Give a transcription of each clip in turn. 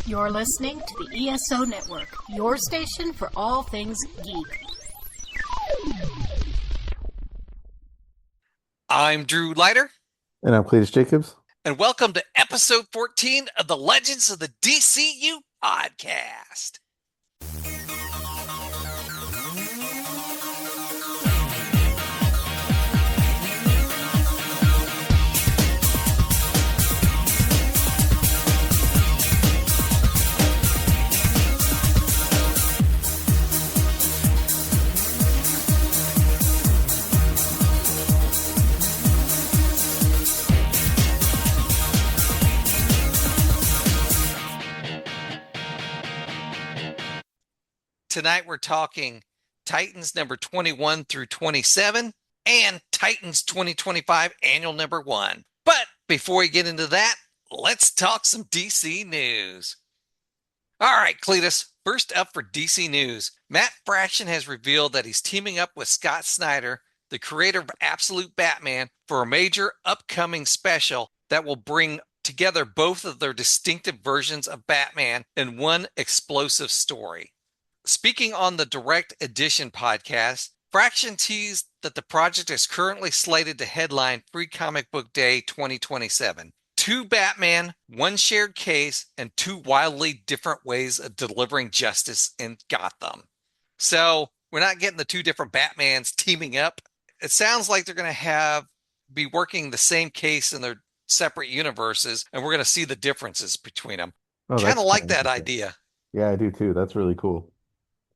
You're listening to the ESO Network, your station for all things geek. I'm Drew Leiter. And I'm Cletus Jacobs. And welcome to episode 14 of the Legends of the DCU Podcast. Tonight we're talking Titans number 21 through 27 and Titans 2025 annual number 1. But before we get into that, let's talk some DC news. All right, Cletus, first up for DC news, Matt Fraction has revealed that he's teaming up with Scott Snyder, the creator of Absolute Batman, for a major upcoming special that will bring together both of their distinctive versions of Batman in one explosive story. Speaking on the Direct Edition podcast, Fraction teased that the project is currently slated to headline Free Comic Book Day 2027. 2 Batman, 1 shared case, and 2 wildly different ways of delivering justice in Gotham. So we're not getting the 2 different Batmans teaming up. It sounds like they're going to be working the same case in their separate universes, and we're going to see the differences between them. Kind of like that idea. Yeah, I do too. That's really cool.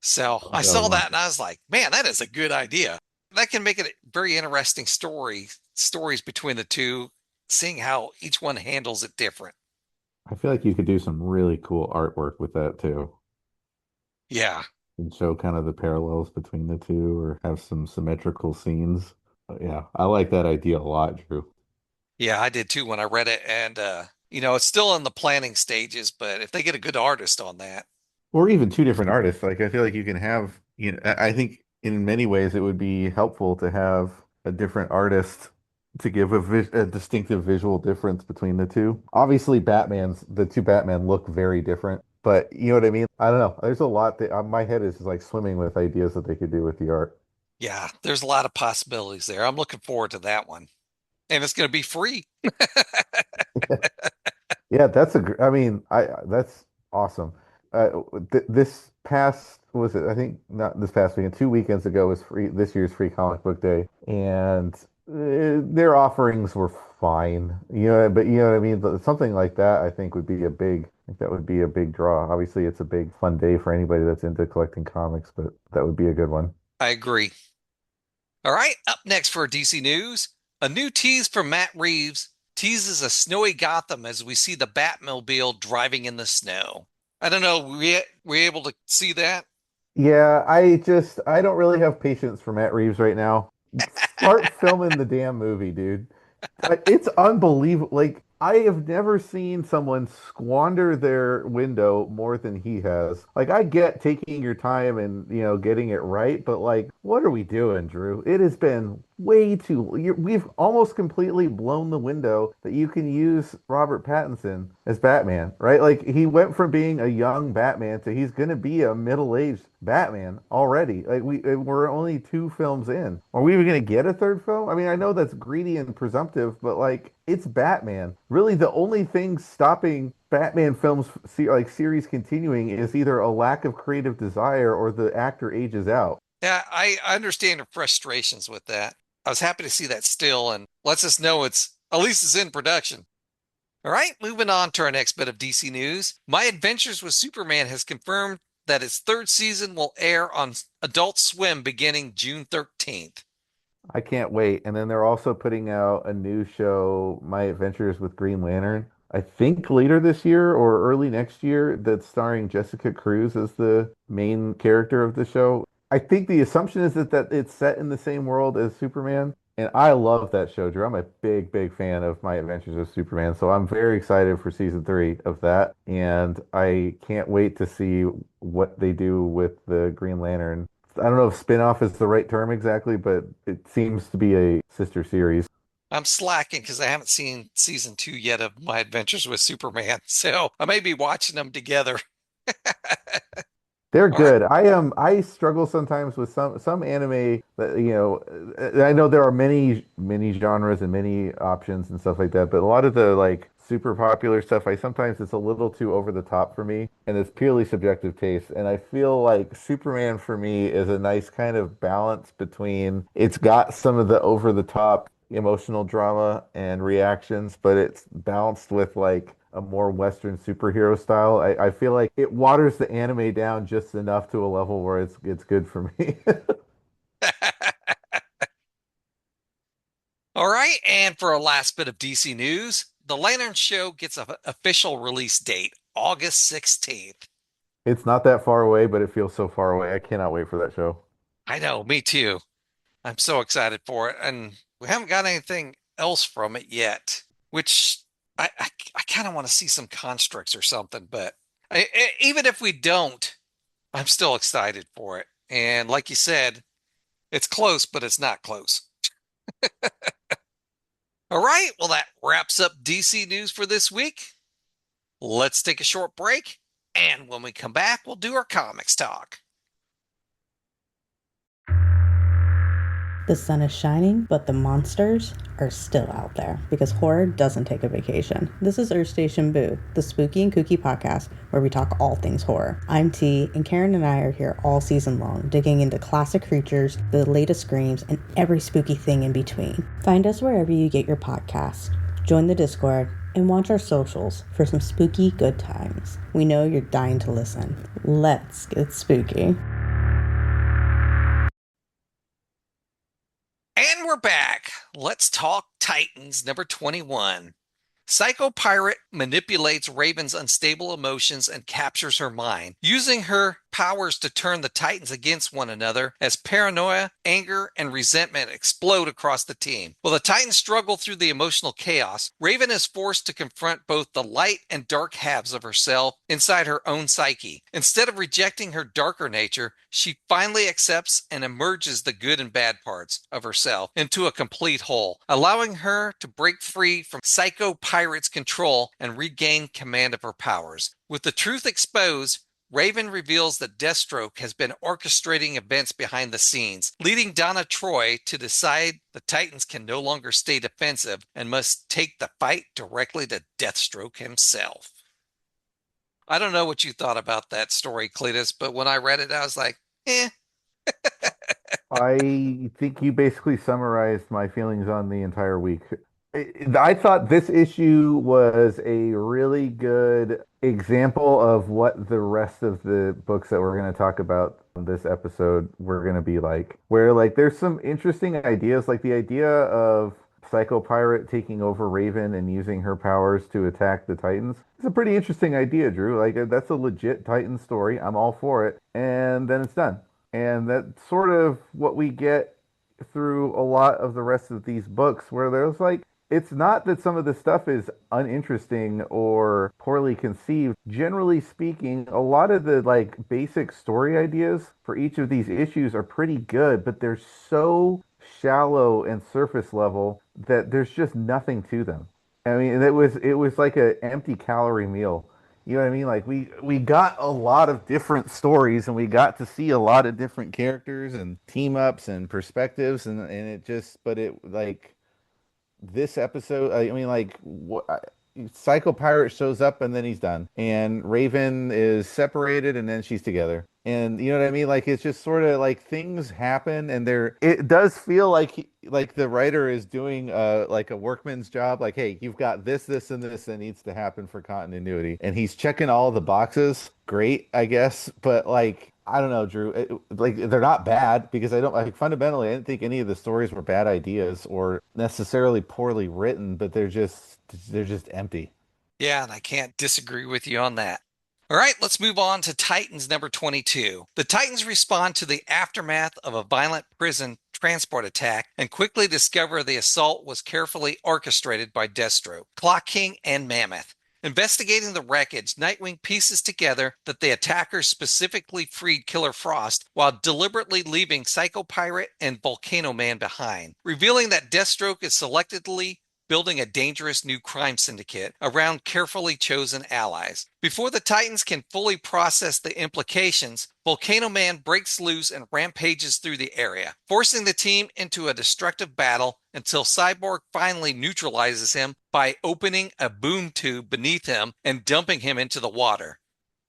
So I saw that and I was like, man, that is a good idea. That can make it a very interesting stories between the 2, seeing how each one handles it different. I feel like you could do some really cool artwork with that too. Yeah. And show kind of the parallels between the 2 or have some symmetrical scenes. But yeah, I like that idea a lot, Drew. Yeah, I did too when I read it. And, it's still in the planning stages, but if they get a good artist on that. Or even 2 different artists. Like I feel like you can have, I think in many ways it would be helpful to have a different artist to give a distinctive visual difference between the 2. Obviously, the 2 Batman look very different, but you know what I mean? I don't know. There's a lot that my head is just like swimming with ideas that they could do with the art. Yeah, there's a lot of possibilities there. I'm looking forward to that one. And it's going to be free. Yeah, that's that's awesome. This past, I think not this past weekend, 2 weekends ago was this year's Free Comic Book Day, and their offerings were fine, but you know what I mean? But something like that I think would be a big draw. Obviously it's a big fun day for anybody that's into collecting comics, but that would be a good one. I agree. All right, up next for DC news, a new tease from Matt Reeves teases a snowy Gotham as we see the Batmobile driving in the snow. I don't know. We able to see that? Yeah, I don't really have patience for Matt Reeves right now. Start filming the damn movie, dude. It's unbelievable. Like, I have never seen someone squander their window more than he has. Like, I get taking your time and, getting it right, but like, what are we doing, Drew? It has been way too. We've almost completely blown the window that you can use Robert Pattinson as Batman, right? Like, he went from being a young Batman to he's going to be a middle-aged Batman already. Like, we're only 2 films in. Are we even going to get a 3rd film? I mean, I know that's greedy and presumptive, but like, it's Batman. Really, the only thing stopping Batman films series continuing is either a lack of creative desire or the actor ages out. Yeah, I understand the frustrations with that. I was happy to see that still, and lets us know at least it's in production. All right, moving on to our next bit of DC news. My Adventures with Superman has confirmed that its 3rd season will air on Adult Swim beginning June 13th. I can't wait. And then they're also putting out a new show, My Adventures with Green Lantern, I think later this year or early next year, that's starring Jessica Cruz as the main character of the show. I think the assumption is that it's set in the same world as Superman. And I love that show, Drew. I'm a big, big fan of My Adventures with Superman. So I'm very excited for season 3 of that. And I can't wait to see what they do with the Green Lantern. I don't know if spin-off is the right term exactly, but it seems to be a sister series. I'm slacking because I haven't seen season 2 yet of My Adventures with Superman. So I may be watching them together. They're All right. good. I struggle sometimes with some anime that, I know there are many genres and many options and stuff like that, but a lot of the like super popular stuff, I sometimes it's a little too over the top for me, and it's purely subjective taste. And I feel like Superman for me is a nice kind of balance between it's got some of the over the top emotional drama and reactions, but it's balanced with like a more Western superhero style. I feel like it waters the anime down just enough to a level where it's good for me. All right. And for our last bit of DC news, the Lantern Show gets an official release date, August 16th. It's not that far away, but it feels so far away. I cannot wait for that show. I know, me too. I'm so excited for it. And we haven't got anything else from it yet, which I kind of want to see some constructs or something. But even if we don't, I'm still excited for it. And like you said, it's close, but it's not close. All right. Well, that wraps up DC news for this week. Let's take a short break. And when we come back, we'll do our comics talk. The sun is shining, but the monsters are still out there because horror doesn't take a vacation. This is Earth Station Boo, the spooky and kooky podcast where we talk all things horror. I'm T, and Karen and I are here all season long, digging into classic creatures, the latest screams, and every spooky thing in between. Find us wherever you get your podcasts. Join the Discord and watch our socials for some spooky good times. We know you're dying to listen. Let's get spooky. And we're back. Let's talk Titans number 21. Psycho Pirate manipulates Raven's unstable emotions and captures her mind, using her powers to turn the Titans against one another as paranoia, anger, and resentment explode across the team. While the Titans struggle through the emotional chaos, Raven is forced to confront both the light and dark halves of herself inside her own psyche. Instead of rejecting her darker nature, she finally accepts and emerges the good and bad parts of herself into a complete whole, allowing her to break free from Psycho Pirate's control and regain command of her powers. With the truth exposed, Raven reveals that Deathstroke has been orchestrating events behind the scenes, leading Donna Troy to decide the Titans can no longer stay defensive and must take the fight directly to Deathstroke himself. I don't know what you thought about that story, Cletus, but when I read it, I was like, eh. I think you basically summarized my feelings on the entire week. I thought this issue was a really good example of what the rest of the books that we're going to talk about in this episode were going to be like. Where like there's some interesting ideas, like the idea of Psycho Pirate taking over Raven and using her powers to attack the Titans. It's a pretty interesting idea, Drew. Like that's a legit Titan story. I'm all for it. And then it's done. And that's sort of what we get through a lot of the rest of these books, where there's like, it's not that some of the stuff is uninteresting or poorly conceived. Generally speaking, a lot of the like basic story ideas for each of these issues are pretty good, but they're so shallow and surface level that there's just nothing to them. I mean, it was like an empty calorie meal. You know what I mean? Like we got a lot of different stories and we got to see a lot of different characters and team ups and perspectives and it just but it like this episode I mean like what Psycho Pirate shows up and then he's done. And Raven is separated and then she's together. And you know what I mean? Like it's just sort of like things happen and it does feel like like the writer is doing like a workman's job. Like, hey, you've got this, and this that needs to happen for continuity. And he's checking all the boxes. Great, I guess. But like I don't know, Drew. Like they're not bad because I don't like fundamentally. I didn't think any of the stories were bad ideas or necessarily poorly written, but they're just empty. Yeah, and I can't disagree with you on that. All right, let's move on to Titans number 22. The Titans respond to the aftermath of a violent prison transport attack and quickly discover the assault was carefully orchestrated by Deathstroke, Clock King, and Mammoth. Investigating the wreckage, Nightwing pieces together that the attackers specifically freed Killer Frost while deliberately leaving Psycho Pirate and Volcano Man behind, revealing that Deathstroke is selectively building a dangerous new crime syndicate around carefully chosen allies. Before the Titans can fully process the implications, Volcano Man breaks loose and rampages through the area, forcing the team into a destructive battle until Cyborg finally neutralizes him by opening a boom tube beneath him and dumping him into the water,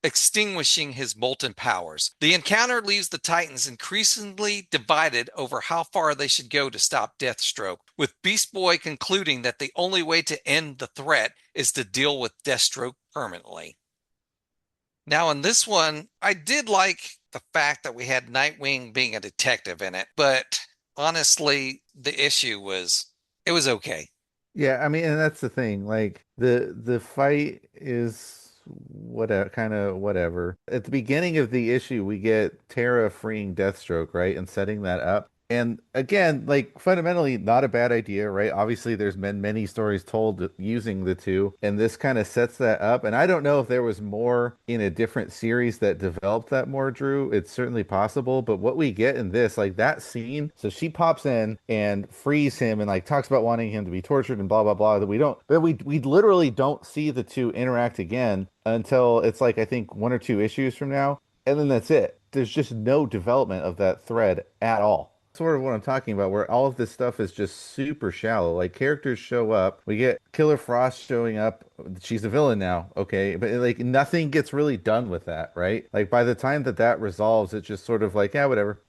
extinguishing his molten powers. The encounter leaves the Titans increasingly divided over how far they should go to stop Deathstroke, with Beast Boy concluding that the only way to end the threat is to deal with Deathstroke permanently. Now, in this one, I did like the fact that we had Nightwing being a detective in it, but honestly, the issue was, it was okay. Yeah, I mean, and that's the thing. Like the fight is whatever, kind of whatever. At the beginning of the issue, we get Terra freeing Deathstroke, right, and setting that up. And again, like fundamentally, not a bad idea, right? Obviously, there's been many stories told using the two, and this kind of sets that up. And I don't know if there was more in a different series that developed that more, Drew. It's certainly possible, but what we get in this, like that scene, so she pops in and frees him and like talks about wanting him to be tortured and blah blah blah. That we don't, but we literally don't see the two interact again until it's like I think 1 or 2 issues from now, and then that's it. There's just no development of that thread at all. Sort of what I'm talking about, where all of this stuff is just super shallow. Like characters show up, we get Killer Frost showing up. She's a villain now, okay, but like nothing gets really done with that, right? Like by the time that resolves, it's just sort of like, yeah, whatever.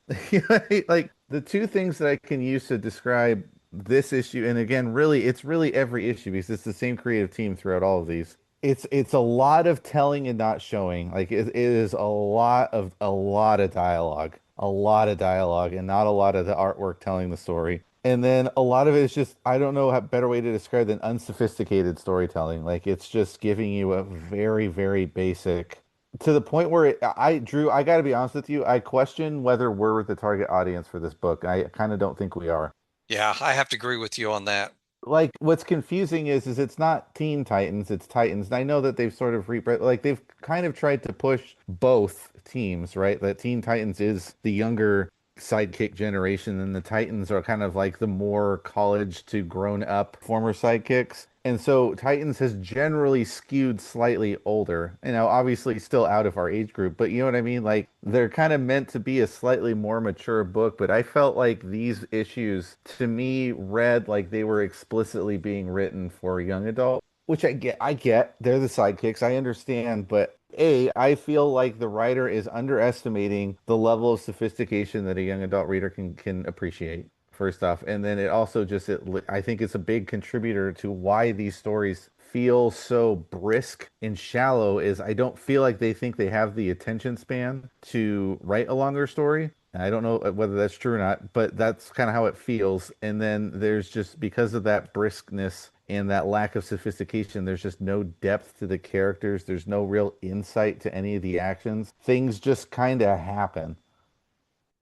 Like the two things that I can use to describe this issue, and again, really, it's really every issue because it's the same creative team throughout all of these. It's a lot of telling and not showing. Like it is a lot of dialogue. A lot of dialogue and not a lot of the artwork telling the story. And then a lot of it is just, I don't know a better way to describe than unsophisticated storytelling. Like it's just giving you a very, very basic, to the point where Drew, I got to be honest with you, I question whether we're the target audience for this book. I kind of don't think we are. Yeah, I have to agree with you on that. Like what's confusing is it's not Teen Titans, it's Titans. And I know that they've sort of like they've kind of tried to push both teams, right? That Teen Titans is the younger sidekick generation and the Titans are kind of like the more college to grown up former sidekicks. And so Titans has generally skewed slightly older, you know, obviously still out of our age group, but you know what I mean? Like they're kind of meant to be a slightly more mature book, but I felt like these issues to me read like they were explicitly being written for a young adult, which I get. They're the sidekicks. I understand, but I feel like the writer is underestimating the level of sophistication that a young adult reader can appreciate. First off, and then it also just I think it's a big contributor to why these stories feel so brisk and shallow is I don't feel like they think they have the attention span to write a longer story. I don't know whether that's true or not, but that's kind of how it feels. And then there's just, because of that briskness and that lack of sophistication, there's just no depth to the characters. There's no real insight to any of the actions. Things just kind of happen.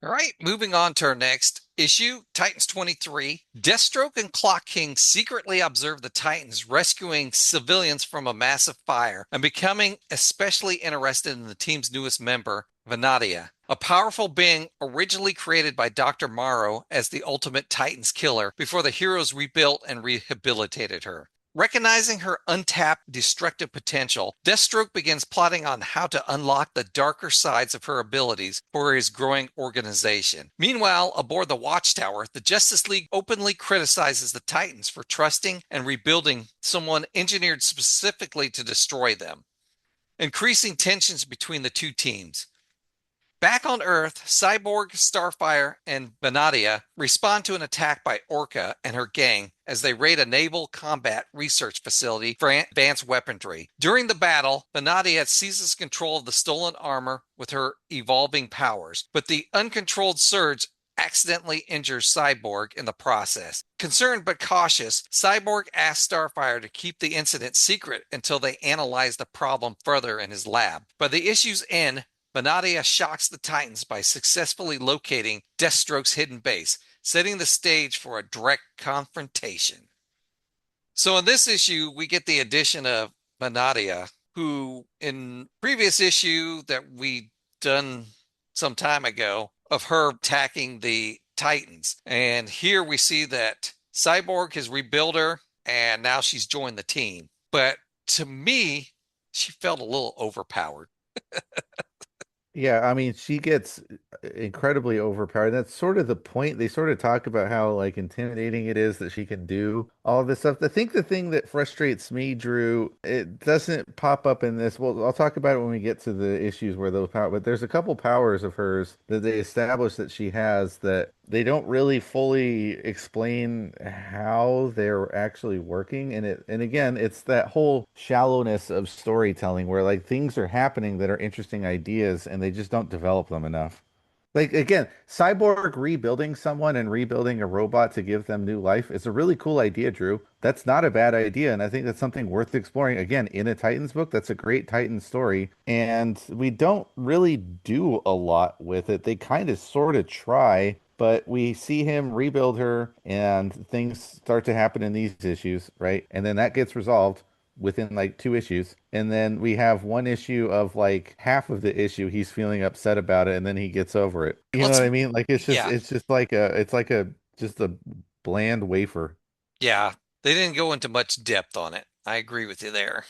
All right, moving on to our next issue, Titans 23. Deathstroke and Clock King secretly observe the Titans rescuing civilians from a massive fire and becoming especially interested in the team's newest member, Vanadia, a powerful being originally created by Dr. Morrow as the ultimate Titans killer before the heroes rebuilt and rehabilitated her. Recognizing her untapped destructive potential, Deathstroke begins plotting on how to unlock the darker sides of her abilities for his growing organization. Meanwhile, aboard the Watchtower, the Justice League openly criticizes the Titans for trusting and rebuilding someone engineered specifically to destroy them, increasing tensions between the two teams. Back on Earth, Cyborg, Starfire, and Vanadia respond to an attack by Orca and her gang as they raid a naval combat research facility for advanced weaponry. During the battle, Vanadia seizes control of the stolen armor with her evolving powers, but the uncontrolled surge accidentally injures Cyborg in the process. Concerned but cautious, Cyborg asks Starfire to keep the incident secret until they analyze the problem further in his lab. By the issue's end, Vanadia shocks the Titans by successfully locating Deathstroke's hidden base, setting the stage for a direct confrontation. So in this issue, we get the addition of Vanadia, who in previous issue that we done some time ago of her attacking the Titans. And here we see that Cyborg has rebuilt her and now she's joined the team. But to me, she felt a little overpowered. Yeah, I mean, she gets incredibly overpowered. That's sort of the point. They sort of talk about how like intimidating it is that she can do all of this stuff. I think the thing that frustrates me, Drew, it doesn't pop up in this. Well, I'll talk about it when we get to the issues where those power, but there's a couple powers of hers that they establish that she has that they don't really fully explain how they're actually working. And again, it's that whole shallowness of storytelling where like things are happening that are interesting ideas and they just don't develop them enough. Like again, Cyborg rebuilding someone and rebuilding a robot to give them new life is a really cool idea, Drew. That's not a bad idea, and I think that's something worth exploring. Again, in a Titans book, that's a great Titans story, and we don't really do a lot with it. They kind of sort of try, but we see him rebuild her, and things start to happen in these issues, right? And then that gets resolved within like 2 issues, and then we have 1 issue of like half of the issue he's feeling upset about it, and then he gets over it. You know what I mean? Like it's just like just a bland wafer. Yeah, they didn't go into much depth on it. I agree with you there.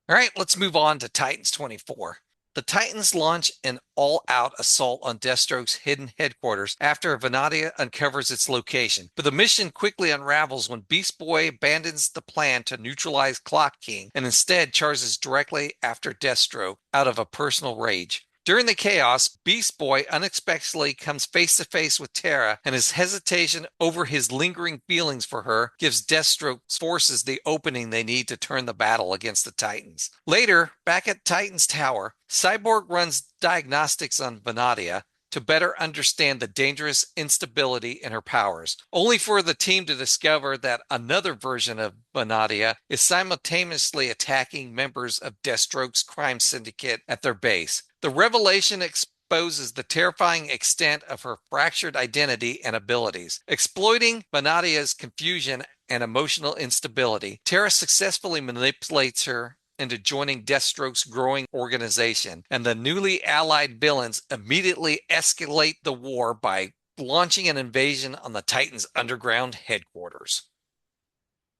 All right, let's move on to Titans 24. The Titans launch an all-out assault on Deathstroke's hidden headquarters after Vanadia uncovers its location. But the mission quickly unravels when Beast Boy abandons the plan to neutralize Clock King and instead charges directly after Deathstroke out of a personal rage. During the chaos, Beast Boy unexpectedly comes face to face with Terra, and his hesitation over his lingering feelings for her gives Deathstroke's forces the opening they need to turn the battle against the Titans. Later, back at Titan's Tower, Cyborg runs diagnostics on Vanadia to better understand the dangerous instability in her powers, only for the team to discover that another version of Vanadia is simultaneously attacking members of Deathstroke's Crime Syndicate at their base. The revelation exposes the terrifying extent of her fractured identity and abilities. Exploiting Vanadia's confusion and emotional instability, Terra successfully manipulates her into joining Deathstroke's growing organization, and the newly allied villains immediately escalate the war by launching an invasion on the Titans' underground headquarters.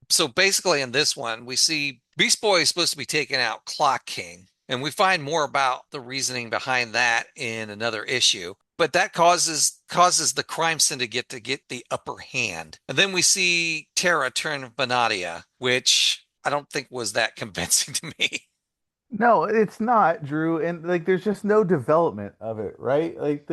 So basically in this one, we see Beast Boy is supposed to be taking out Clock King, and we find more about the reasoning behind that in another issue. But that causes the Crime Syndicate to get the upper hand. And then we see Terra turn Vanadia, which I don't think was that convincing to me. No, it's not, Drew, and like there's just no development of it, right? Like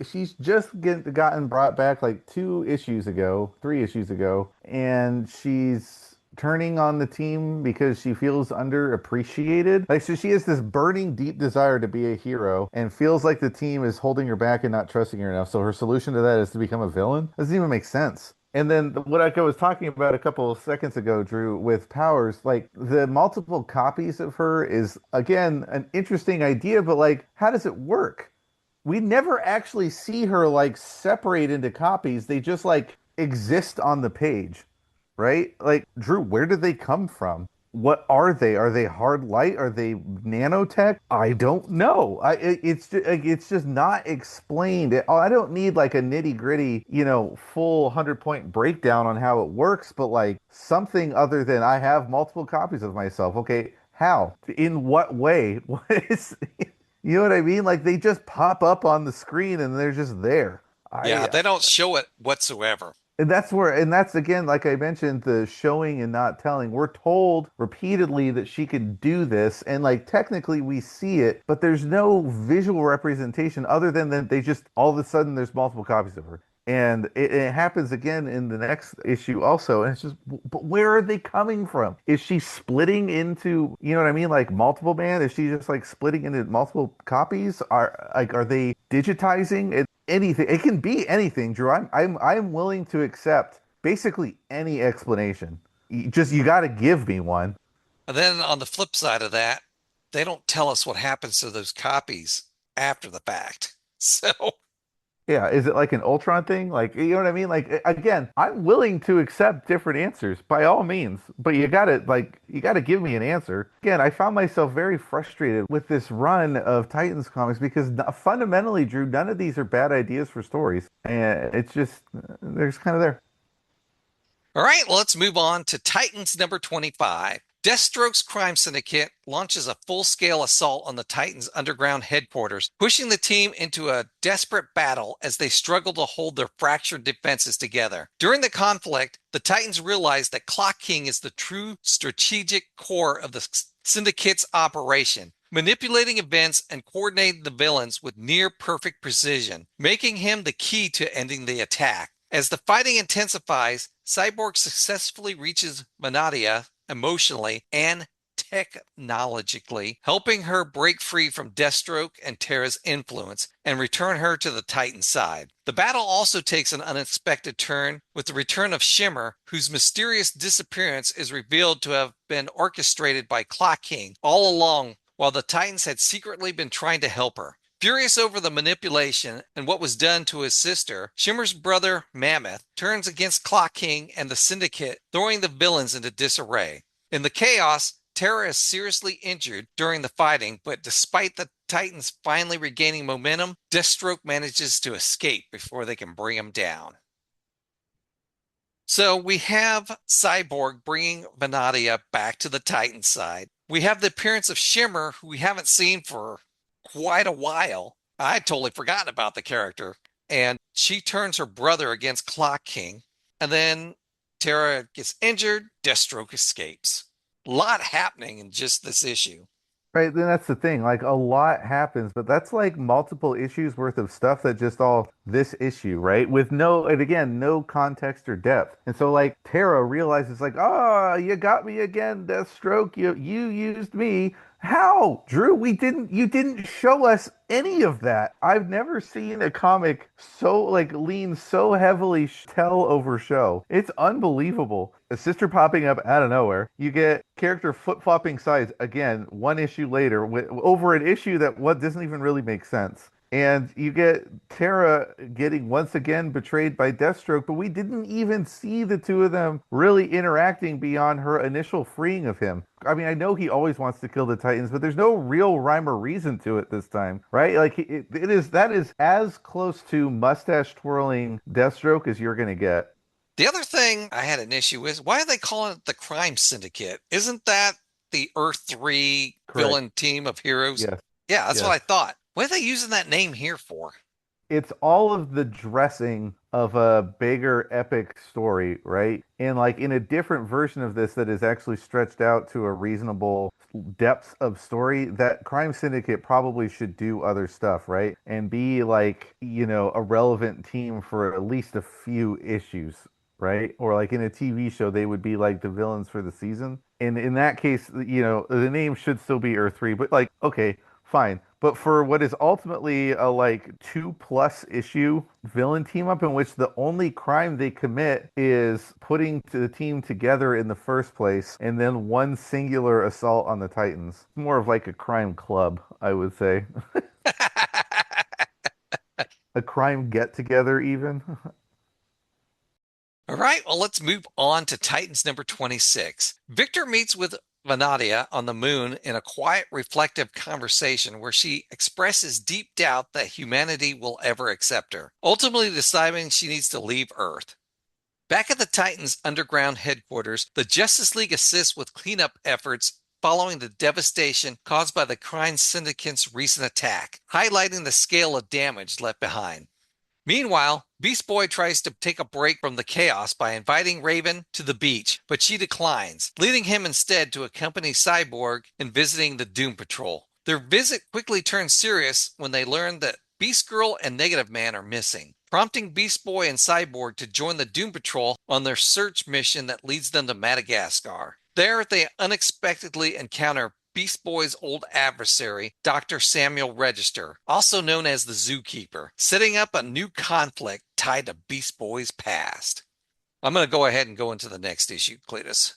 she's just gotten brought back like 2 issues ago, 3 issues ago, and she's turning on the team because she feels underappreciated. Like so she has this burning deep desire to be a hero and feels like the team is holding her back and not trusting her enough. So her solution to that is to become a villain. Doesn't even make sense. And then what I was talking about a couple of seconds ago, Drew, with powers, like the multiple copies of her is, again, an interesting idea, but like, how does it work? We never actually see her like separate into copies. They just like exist on the page, right? Like, Drew, where do they come from? What are they? Are they hard light? Are they nanotech? I don't know. It's just not explained. I don't need like a nitty gritty, full 100-point breakdown on how it works, but like something other than I have multiple copies of myself. Okay, how? In what way? What is? You know what I mean? Like they just pop up on the screen and they're just there. Yeah, they don't show it whatsoever. And that's again, like I mentioned, the showing and not telling. We're told repeatedly that she can do this, and like technically we see it, but there's no visual representation other than that they just all of a sudden there's multiple copies of her. And it happens again in the next issue also. And it's just, but where are they coming from? Is she splitting into, you know what I mean? Like multiple man? Is she just like splitting into multiple copies? Are they digitizing it? Anything? It can be anything, Drew. I'm willing to accept basically any explanation. You got to give me one. And then on the flip side of that, they don't tell us what happens to those copies after the fact. So Yeah, is it like an Ultron thing? Like, you know what I mean? Like, again, I'm willing to accept different answers by all means, but you gotta give me an answer. Again, I found myself very frustrated with this run of Titans comics because fundamentally, Drew, none of these are bad ideas for stories, and it's just they're just kind of there. All right, well, let's move on to Titans number 25. Deathstroke's Crime Syndicate launches a full-scale assault on the Titans' underground headquarters, pushing the team into a desperate battle as they struggle to hold their fractured defenses together. During the conflict, the Titans realize that Clock King is the true strategic core of the Syndicate's operation, manipulating events and coordinating the villains with near-perfect precision, making him the key to ending the attack. As the fighting intensifies, Cyborg successfully reaches Vanadia emotionally and technologically, helping her break free from Deathstroke and Terra's influence and return her to the Titan side. The battle also takes an unexpected turn with the return of Shimmer, whose mysterious disappearance is revealed to have been orchestrated by Clock King all along, while the Titans had secretly been trying to help her. Furious over the manipulation and what was done to his sister, Shimmer's brother, Mammoth, turns against Clock King and the Syndicate, throwing the villains into disarray. In the chaos, Terra is seriously injured during the fighting, but despite the Titans finally regaining momentum, Deathstroke manages to escape before they can bring him down. So we have Cyborg bringing Vanadia back to the Titan side. We have the appearance of Shimmer, who we haven't seen for quite a while. I'd totally forgotten about the character. And she turns her brother against Clock King. And then Terra gets injured. Deathstroke escapes. A lot happening in just this issue. Right, then that's the thing. Like a lot happens, but that's like multiple issues worth of stuff that just all this issue, right? With no, and again, no context or depth. And so like Terra realizes like, oh, you got me again, Deathstroke. You used me. How? Drew, you didn't show us any of that. I've never seen a comic so like lean so heavily tell over show. It's unbelievable. A sister popping up out of nowhere. You get character flip-flopping sides again, one issue later over an issue that what doesn't even really make sense. And you get Terra getting once again betrayed by Deathstroke, but we didn't even see the two of them really interacting beyond her initial freeing of him. I mean, I know he always wants to kill the Titans, but there's no real rhyme or reason to it this time, right? Like that is as close to mustache twirling Deathstroke as you're gonna get. The other thing I had an issue with, why are they calling it the Crime Syndicate? Isn't that the Earth 3 Correct. villain team of heroes? Yes. Yeah, that's Yes. what I thought. What are they using that name here for? It's all of the dressing of a bigger epic story, right? And like in a different version of this that is actually stretched out to a reasonable depth of story, that Crime Syndicate probably should do other stuff, right? And be like, a relevant team for at least a few issues, right? Or like in a TV show, they would be like the villains for the season. And in that case, the name should still be Earth 3, but like, okay, fine. But for what is ultimately a like 2+ issue villain team up in which the only crime they commit is putting the team together in the first place and then one singular assault on the Titans. More of like a crime club, I would say. A crime get together even. All right, well, let's move on to Titans number 26. Victor meets with Vanadia on the moon in a quiet, reflective conversation where she expresses deep doubt that humanity will ever accept her, ultimately deciding she needs to leave Earth. Back at the Titans' underground headquarters, the Justice League assists with cleanup efforts following the devastation caused by the Crime Syndicate's recent attack, highlighting the scale of damage left behind. Meanwhile, Beast Boy tries to take a break from the chaos by inviting Raven to the beach, but she declines, leading him instead to accompany Cyborg in visiting the Doom Patrol. Their visit quickly turns serious when they learn that Beast Girl and Negative Man are missing, prompting Beast Boy and Cyborg to join the Doom Patrol on their search mission that leads them to Madagascar. There, they unexpectedly encounter Beast Boy's old adversary, Dr. Samuel Register, also known as the Zookeeper, setting up a new conflict tied to Beast Boy's past. I'm going to go ahead and go into the next issue, Cletus.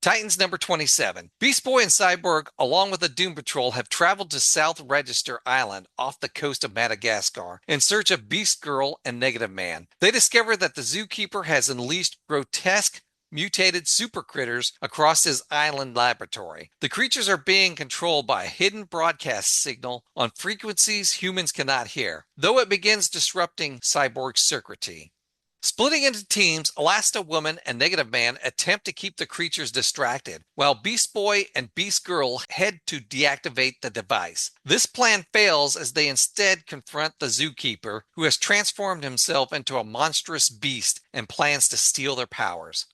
Titans number 27. Beast Boy and Cyborg, along with the Doom Patrol, have traveled to South Register Island off the coast of Madagascar in search of Beast Girl and Negative Man. They discover that the Zookeeper has unleashed grotesque mutated super critters across his island laboratory. The creatures are being controlled by a hidden broadcast signal on frequencies humans cannot hear, though it begins disrupting Cyborg's circuitry. Splitting into teams, Elasta Woman and Negative Man attempt to keep the creatures distracted, while Beast Boy and Beast Girl head to deactivate the device. This plan fails as they instead confront the Zookeeper, who has transformed himself into a monstrous beast and plans to steal their powers.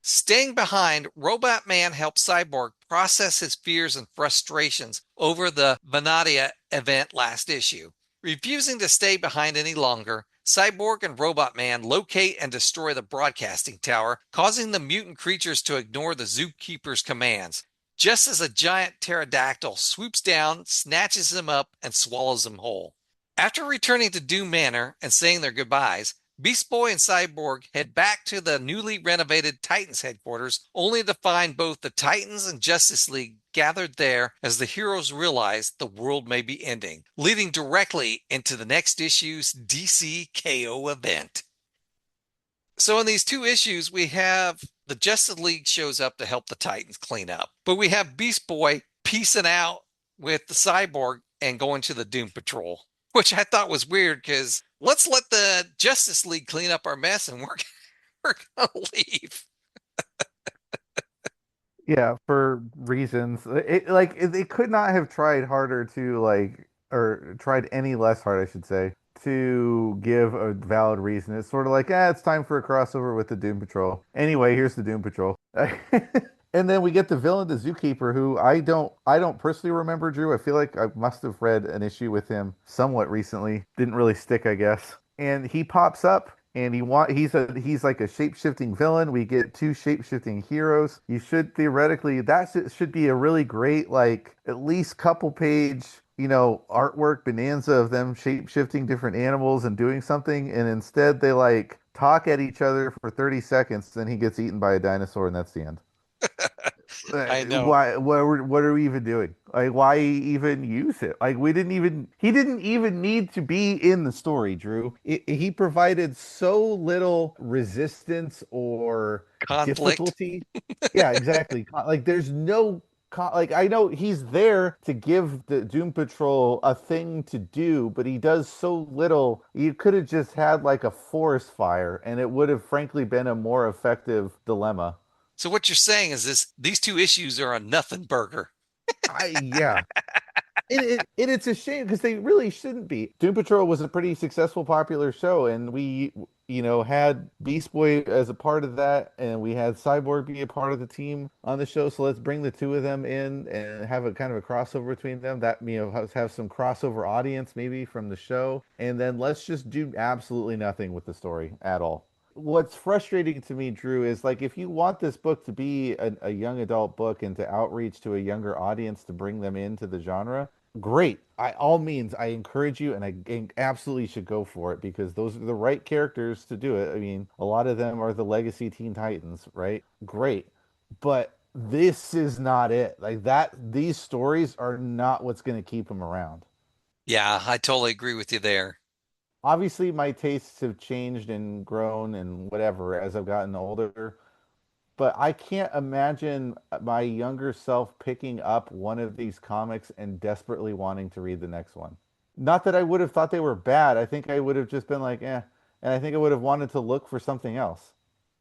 Staying behind, Robot Man helps Cyborg process his fears and frustrations over the Vanadia event last issue. Refusing to stay behind any longer, Cyborg and Robot Man locate and destroy the broadcasting tower, causing the mutant creatures to ignore the Zookeeper's commands, just as a giant pterodactyl swoops down, snatches him up, and swallows him whole. After returning to Doom Manor and saying their goodbyes, Beast Boy and Cyborg head back to the newly renovated Titans headquarters, only to find both the Titans and Justice League gathered there as the heroes realize the world may be ending, leading directly into the next issue's DC KO event. So in these two issues, we have the Justice League shows up to help the Titans clean up, but we have Beast Boy peacing out with the Cyborg and going to the Doom Patrol, which I thought was weird because let's let the Justice League clean up our mess and we're going to leave. Yeah, for reasons. They could not have tried harder or tried any less hard, I should say, to give a valid reason. It's sort of like, it's time for a crossover with the Doom Patrol. Anyway, here's the Doom Patrol. And then we get the villain, the Zookeeper, who I don't personally remember, Drew. I feel like I must have read an issue with him somewhat recently. Didn't really stick, I guess. And he pops up and he's like a shape-shifting villain. We get two shape-shifting heroes. You should theoretically, should be a really great, like, at least couple page, artwork bonanza of them shape-shifting different animals and doing something. And instead they like talk at each other for 30 seconds. Then he gets eaten by a dinosaur and that's the end. I know. Why? What are we even doing? Like, why even use it? Like, he didn't even need to be in the story, Drew. He provided so little resistance or Conflict. difficulty. Yeah, exactly. Like, there's no. Like, I know he's there to give the Doom Patrol a thing to do, but he does so little. You could have just had like a forest fire, and it would have frankly been a more effective dilemma. So what you're saying is these two issues are a nothing burger. Yeah. It's a shame because they really shouldn't be. Doom Patrol was a pretty successful, popular show, and we, had Beast Boy as a part of that, and we had Cyborg be a part of the team on the show. So let's bring the two of them in and have a kind of a crossover between them. That, have some crossover audience maybe from the show, and then let's just do absolutely nothing with the story at all. What's frustrating to me, Drew, is like if you want this book to be a young adult book and to outreach to a younger audience to bring them into the genre, great. All means, I encourage you, and I absolutely should go for it because those are the right characters to do it. I mean, a lot of them are the legacy Teen Titans, right? Great. But this is not it. Like that, these stories are not what's going to keep them around. Yeah, I totally agree with you there. Obviously, my tastes have changed and grown and whatever as I've gotten older, but I can't imagine my younger self picking up one of these comics and desperately wanting to read the next one. Not that I would have thought they were bad. I think I would have just been like, and I think I would have wanted to look for something else.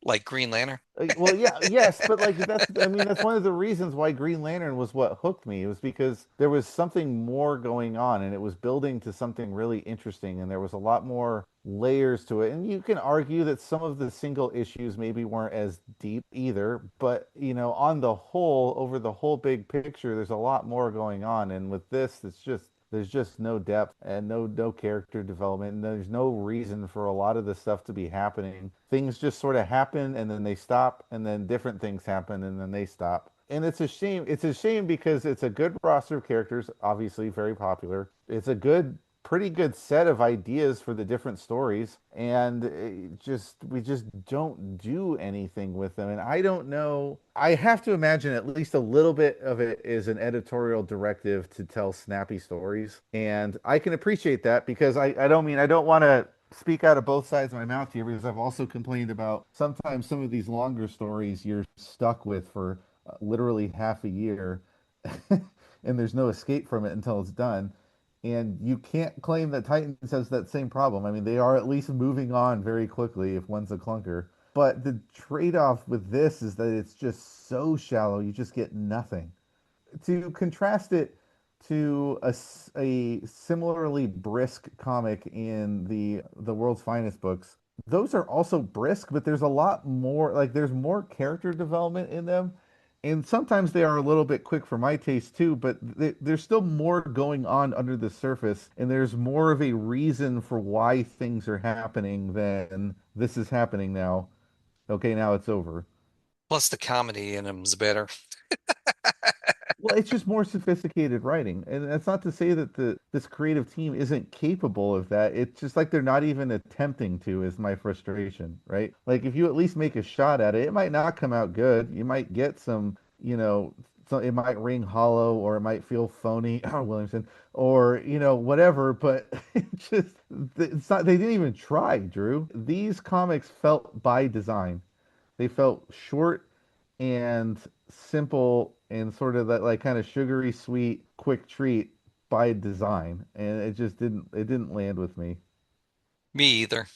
Like Green Lantern? Well, yeah, yes, but like that's one of the reasons why Green Lantern was what hooked me. It was because there was something more going on, and it was building to something really interesting, and there was a lot more layers to it. And you can argue that some of the single issues maybe weren't as deep either, but on the whole, over the whole big picture, there's a lot more going on. And with this, there's just no depth and no character development, and there's no reason for a lot of this stuff to be happening. Things just sort of happen and then they stop, and then different things happen and then they stop. And it's a shame. It's a shame because it's a good roster of characters, obviously very popular. It's a good pretty good set of ideas for the different stories, and we just don't do anything with them. And I don't know. I have to imagine at least a little bit of it is an editorial directive to tell snappy stories, and I can appreciate that because I don't want to speak out of both sides of my mouth here because I've also complained about sometimes some of these longer stories you're stuck with for literally half a year and there's no escape from it until it's done. And you can't claim that Titans has that same problem. I mean, they are at least moving on very quickly if one's a clunker. But the trade-off with this is that it's just so shallow, you just get nothing. To contrast it to a similarly brisk comic in the World's Finest books, those are also brisk, but there's a lot more, like there's more character development in them. And sometimes they are a little bit quick for my taste too, but there's still more going on under the surface, and there's more of a reason for why things are happening than this is happening now. Okay, now it's over. Plus, the comedy in them's better. Well, it's just more sophisticated writing, and that's not to say that this creative team isn't capable of that. It's just like they're not even attempting to, is my frustration, right? Like if you at least make a shot at it, it might not come out good. You might get some, so it might ring hollow or it might feel phony, Williamson, or whatever. But it's not. They didn't even try, Drew. These comics felt by design. They felt short and simple and sort of that like kind of sugary sweet quick treat by design, and it didn't land with me. Me either.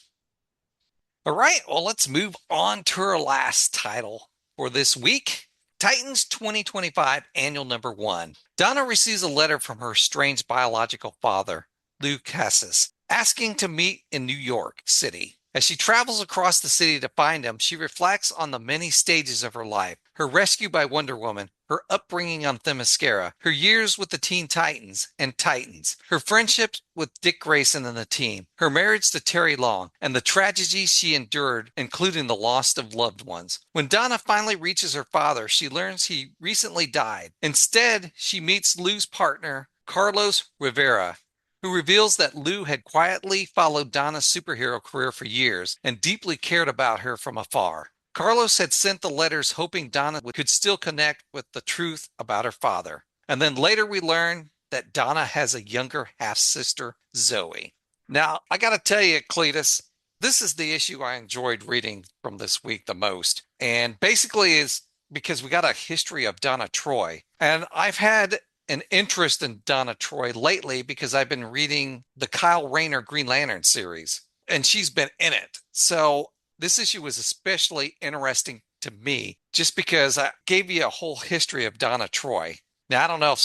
All right, well, let's move on to our last title for this week. Titans 2025 Annual Number 1. Donna receives a letter from her estranged biological father, Lou Cassis, asking to meet in New York City. As she travels across the city to find him, she reflects on the many stages of her life: her rescue by Wonder Woman, her upbringing on Themyscira, her years with the Teen Titans and Titans, her friendship with Dick Grayson and the team, her marriage to Terry Long, and the tragedies she endured, including the loss of loved ones. When Donna finally reaches her father, she learns he recently died. Instead, she meets Lou's partner, Carlos Rivera, who reveals that Lou had quietly followed Donna's superhero career for years and deeply cared about her from afar. Carlos had sent the letters hoping Donna could still connect with the truth about her father. And then later we learn that Donna has a younger half-sister, Zoe. Now, I got to tell you, Cletus, this is the issue I enjoyed reading from this week the most. And basically is because we got a history of Donna Troy. And I've had an interest in Donna Troy lately because I've been reading the Kyle Rayner Green Lantern series, and she's been in it. So this issue was especially interesting to me just because I gave you a whole history of Donna Troy. Now, I don't know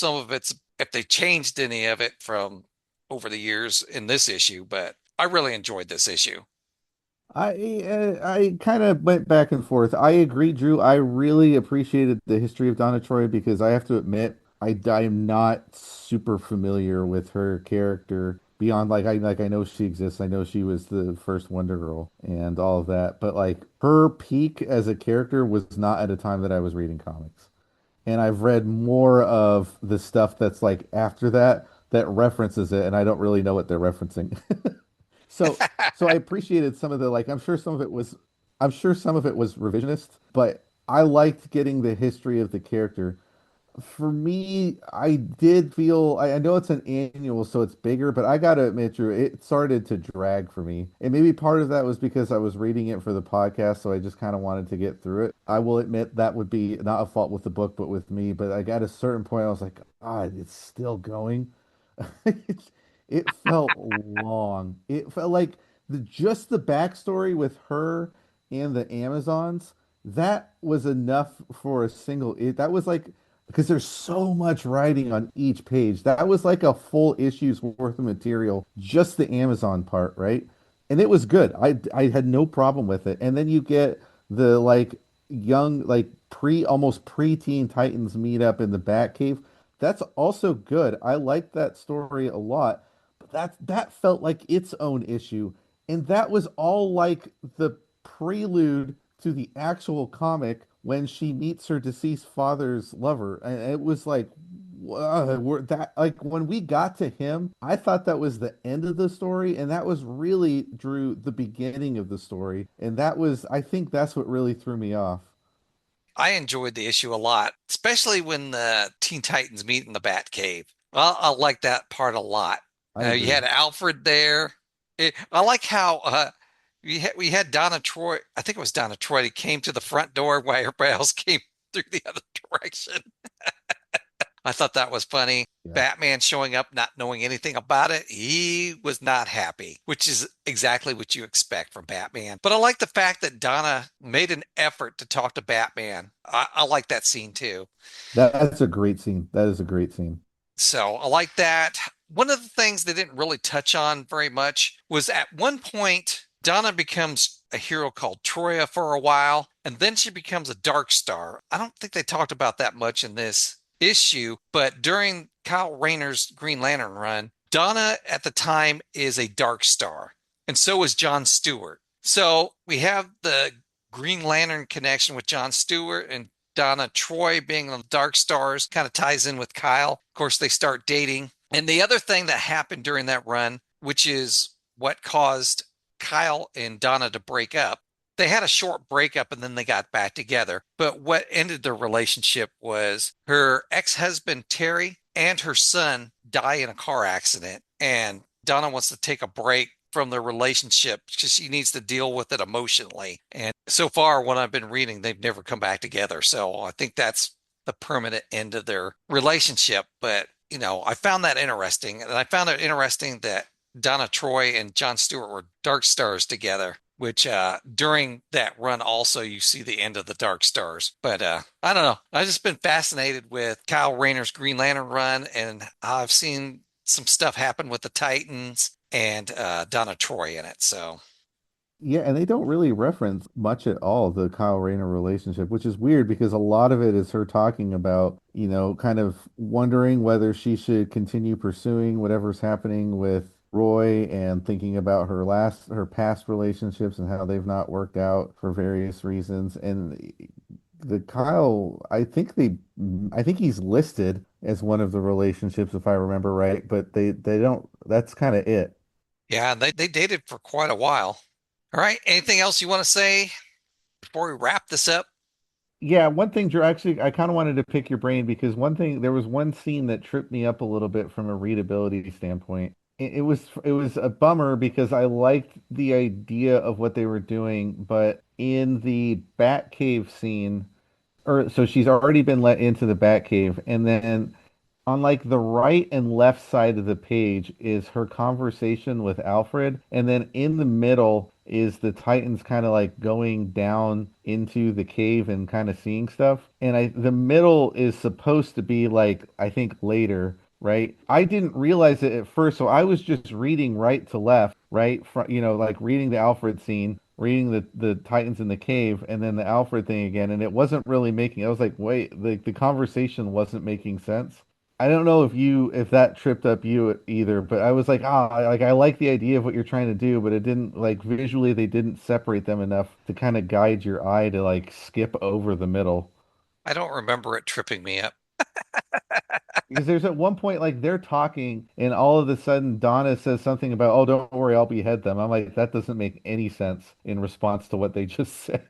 if they changed any of it from over the years in this issue, but I really enjoyed this issue. I kind of went back and forth. I agree, Drew. I really appreciated the history of Donna Troy because I have to admit, I'm not super familiar with her character beyond I know she exists. I know she was the first Wonder Girl and all of that, but like her peak as a character was not at a time that I was reading comics. And I've read more of the stuff that's like after that references it, and I don't really know what they're referencing. So I appreciated some of the I'm sure some of it was revisionist, but I liked getting the history of the character. For me, I did feel I know it's an annual, so it's bigger, but I gotta admit, Drew, it started to drag for me. And maybe part of that was because I was reading it for the podcast, so I just kind of wanted to get through it. I will admit that would be not a fault with the book, but with me. But I got a certain point, I was like, it's still going. It felt long. It felt like just the backstory with her and the Amazons, that was enough for a single. That was like because there's so much writing on each page. That was like a full issue's worth of material, just the Amazon part, right? And it was good. I had no problem with it. And then you get the young almost pre-teen Titans meet up in the Batcave. That's also good. I liked that story a lot. But that felt like its own issue. And that was all like the prelude to the actual comic when she meets her deceased father's lover. And it was like, that like when we got to him, I thought that was the end of the story, and that was really Drew the beginning of the story, and that was I think that's what really threw me off. I enjoyed the issue a lot, especially when the Teen Titans meet in the Batcave. I like that part a lot. I You agree. had Alfred there. I like how we had Donna Troy. I think it was Donna Troy. He came to the front door while everybody else came through the other direction. I thought that was funny. Yeah. Batman showing up, not knowing anything about it. He was not happy, which is exactly what you expect from Batman. But I like the fact that Donna made an effort to talk to Batman. I like that scene too. That's a great scene. That is a great scene. So I like that. One of the things they didn't really touch on very much was at one point, Donna becomes a hero called Troya for a while, and then she becomes a Dark Star. I don't think they talked about that much in this issue, but during Kyle Rayner's Green Lantern run, Donna at the time is a Dark Star, and so is John Stewart. So we have the Green Lantern connection with John Stewart, and Donna Troy being on the Dark Stars kind of ties in with Kyle. Of course, they start dating. And the other thing that happened during that run, which is what caused Kyle and Donna to break up, they had a short breakup and then they got back together. But what ended their relationship was her ex-husband, Terry, and her son die in a car accident. And Donna wants to take a break from their relationship because she needs to deal with it emotionally. And so far, when I've been reading, they've never come back together. So I think that's the permanent end of their relationship. But, you know, I found that interesting. And I found it interesting that Donna Troy and John Stewart were Dark Stars together, which during that run also you see the end of the Dark Stars. But I don't know. I've just been fascinated with Kyle Rayner's Green Lantern run, and I've seen some stuff happen with the Titans and Donna Troy in it. So Yeah, and they don't really reference much at all the Kyle Rayner relationship, which is weird because a lot of it is her talking about, kind of wondering whether she should continue pursuing whatever's happening with Roy and thinking about her past relationships and how they've not worked out for various reasons. And the Kyle, I think he's listed as one of the relationships if I remember right, but they don't, that's kind of it. yeah, they dated for quite a while. All right. Anything else you want to say before we wrap this up? Yeah, one thing, Drew, actually, I kind of wanted to pick your brain because there was one scene that tripped me up a little bit from a readability standpoint. It was a bummer because I liked the idea of what they were doing, but in the Batcave scene, or so she's already been let into the Batcave, and then on like the right and left side of the page is her conversation with Alfred, and then in the middle is the Titans kind of like going down into the cave and kind of seeing stuff. And the middle is supposed to be like I think later, right? I didn't realize it at first, so I was just reading right to left, right? Like reading the Alfred scene, reading the Titans in the cave, and then the Alfred thing again, and it wasn't really making. I was like, wait, the conversation wasn't making sense. I don't know if that tripped up you either, but I was like, I like the idea of what you're trying to do, but it didn't like visually they didn't separate them enough to kind of guide your eye to like skip over the middle. I don't remember it tripping me up. Because there's at one point like they're talking and all of a sudden Donna says something about, "Oh, don't worry, I'll behead them." I'm like, that doesn't make any sense in response to what they just said.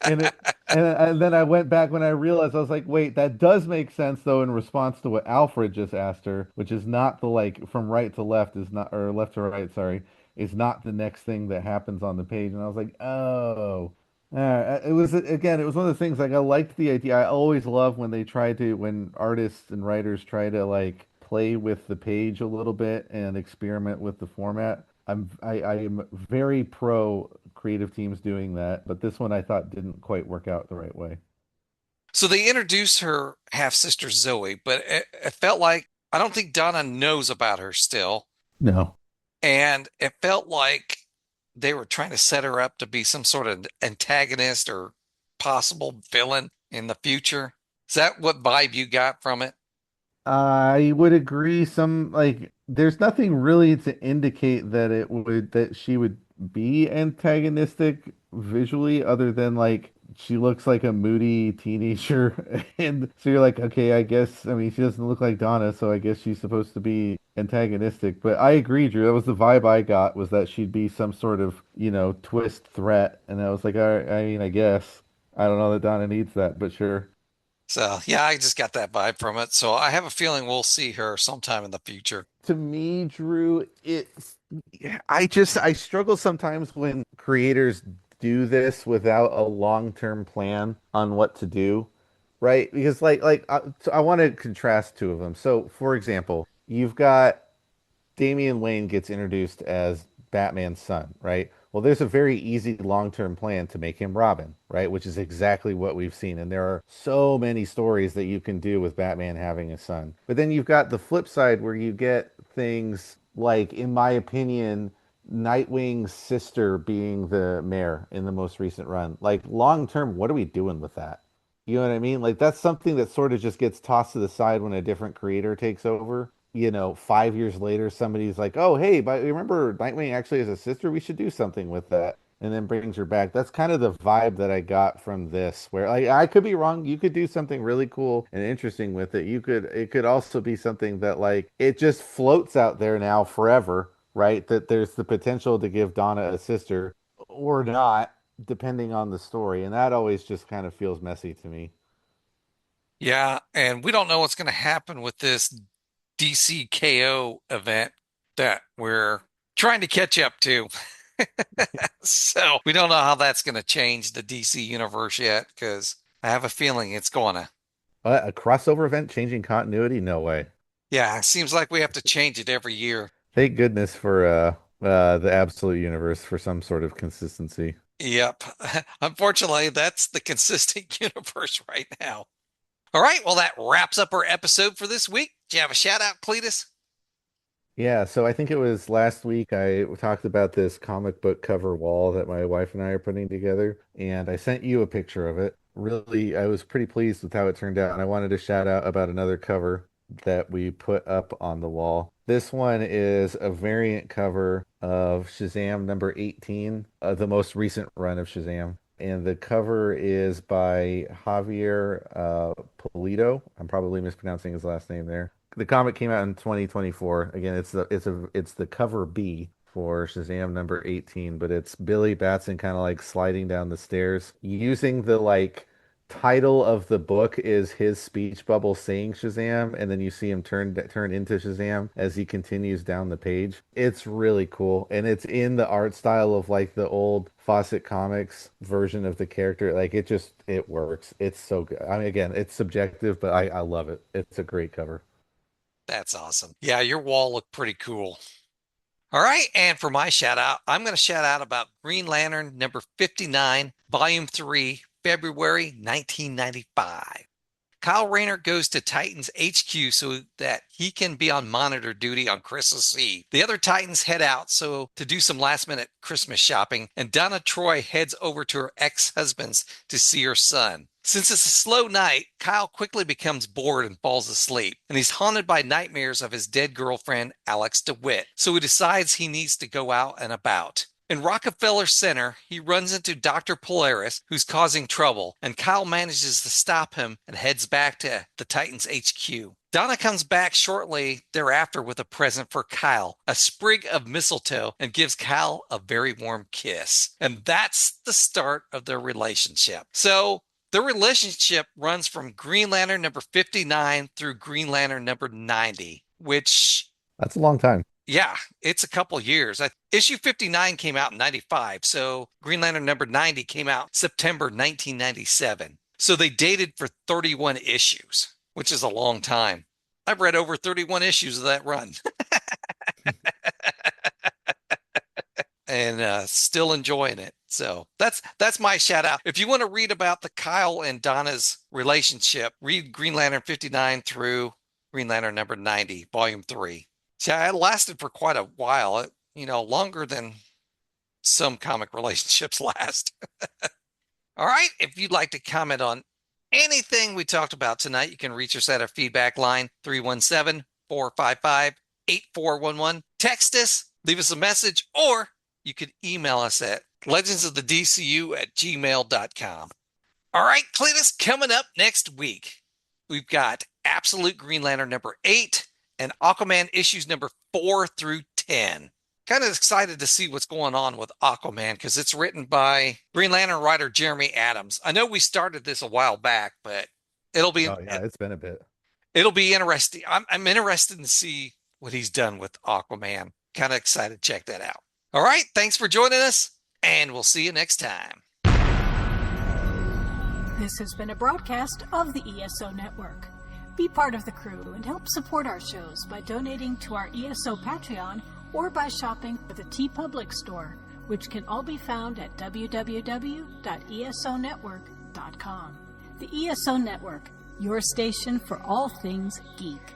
And it and then I went back when I realized I was like, wait, that does make sense though in response to what Alfred just asked her, which is not the like from right to left is not or left to right, sorry, is not the next thing that happens on the page. And I was like, oh. It was one of the things like I liked the idea. I always love when when artists and writers try to like play with the page a little bit and experiment with the format. I am very pro creative teams doing that, but this one I thought didn't quite work out the right way. So they introduced her half sister Zoe, but it felt like I don't think Donna knows about her still. No. And it felt like they were trying to set her up to be some sort of antagonist or possible villain in the future. Is that what vibe you got from it? I would agree. There's nothing really to indicate that she would be antagonistic visually, other than like she looks like a moody teenager. And so you're like, okay, I guess, I mean, she doesn't look like Donna, so I guess she's supposed to be antagonistic. But I agree, Drew. That was the vibe I got, was that she'd be some sort of, twist threat. And I was like, all right, I mean, I guess. I don't know that Donna needs that, but sure. So, yeah, I just got that vibe from it. So I have a feeling we'll see her sometime in the future. To me, Drew, I struggle sometimes when creators do this without a long-term plan on what to do, right? Because so I want to contrast two of them. So, for example, you've got Damian Wayne gets introduced as Batman's son, right? Well, there's a very easy long-term plan to make him Robin, right? Which is exactly what we've seen. And there are so many stories that you can do with Batman having a son. But then you've got the flip side where you get things like, in my opinion, Nightwing's sister being the mayor in the most recent run. Like, long term, what are we doing with that? You know what I mean? Like, that's something that sort of just gets tossed to the side when a different creator takes over. 5 years later, somebody's like, "Oh, hey, but remember Nightwing actually has a sister? We should do something with that." And then brings her back. That's kind of the vibe that I got from this, where, like, I could be wrong. You could do something really cool and interesting with it. It could also be something that, like, it just floats out there now forever, right? That there's the potential to give Donna a sister or not, depending on the story. And that always just kind of feels messy to me. Yeah, and we don't know what's going to happen with this DCKO event that we're trying to catch up to. So we don't know how that's going to change the DC universe yet, because I have a feeling it's going to. A crossover event changing continuity? No way. Yeah, it seems like we have to change it every year. Thank goodness for the absolute universe for some sort of consistency. Yep. Unfortunately, that's the consistent universe right now. All right, well, that wraps up our episode for this week. Do you have a shout out, Cletus? Yeah, so I think it was last week I talked about this comic book cover wall that my wife and I are putting together, and I sent you a picture of it. Really, I was pretty pleased with how it turned out, and I wanted to shout out about another cover that we put up on the wall. This one is a variant cover of Shazam number 18, the most recent run of Shazam. And the cover is by Javier Polito. I'm probably mispronouncing his last name there. The comic came out in 2024. Again, it's the cover B for Shazam number 18, but it's Billy Batson kind of like sliding down the stairs using the, like, title of the book is his speech bubble saying Shazam, and then you see him turn into Shazam as he continues down the page. It's really cool, and it's in the art style of, like, the old Fawcett Comics version of the character. Like, it works. It's so good. I mean, again, it's subjective, but I love it. It's a great cover. That's awesome. Yeah, your wall looked pretty cool. All right, and for my shout out, I'm going to shout out about Green Lantern number 59, Volume 3, February 1995. Kyle Rayner goes to Titans HQ so that he can be on monitor duty on Christmas Eve. The other Titans head out to do some last-minute Christmas shopping, and Donna Troy heads over to her ex-husband's to see her son. Since it's a slow night, Kyle quickly becomes bored and falls asleep, and he's haunted by nightmares of his dead girlfriend, Alex DeWitt, so he decides he needs to go out and about. In Rockefeller Center, he runs into Dr. Polaris, who's causing trouble, and Kyle manages to stop him and heads back to the Titans HQ. Donna comes back shortly thereafter with a present for Kyle, a sprig of mistletoe, and gives Kyle a very warm kiss. And that's the start of their relationship. So the relationship runs from Green Lantern number 59 through Green Lantern number 90, which... That's a long time. Yeah, it's a couple years. Issue 59 came out in 95, so Green Lantern number 90 came out September 1997. So they dated for 31 issues, which is a long time. I've read over 31 issues of that run. And still enjoying it. So that's my shout out. If you want to read about the Kyle and Donna's relationship, read Green Lantern 59 through Green Lantern number 90, volume 3. See, it lasted for quite a while, longer than some comic relationships last. All right. If you'd like to comment on anything we talked about tonight, you can reach us at our feedback line, 317-455-8411. Text us, leave us a message, or you could email us at legendsofthedcu@gmail.com. All right, Cletus, coming up next week, we've got Absolute Green Lantern number 8 and Aquaman issues number 4 through 10. Kind of excited to see what's going on with Aquaman because it's written by Green Lantern writer Jeremy Adams. I know we started this a while back, but it'll be it's been a bit. It'll be interesting. I'm interested to see what he's done with Aquaman. Kind of excited to check that out. All right, thanks for joining us, and we'll see you next time. This has been a broadcast of the ESO Network. Be part of the crew and help support our shows by donating to our ESO Patreon or by shopping at the TeePublic store, which can all be found at www.esonetwork.com. The ESO Network, your station for all things geek.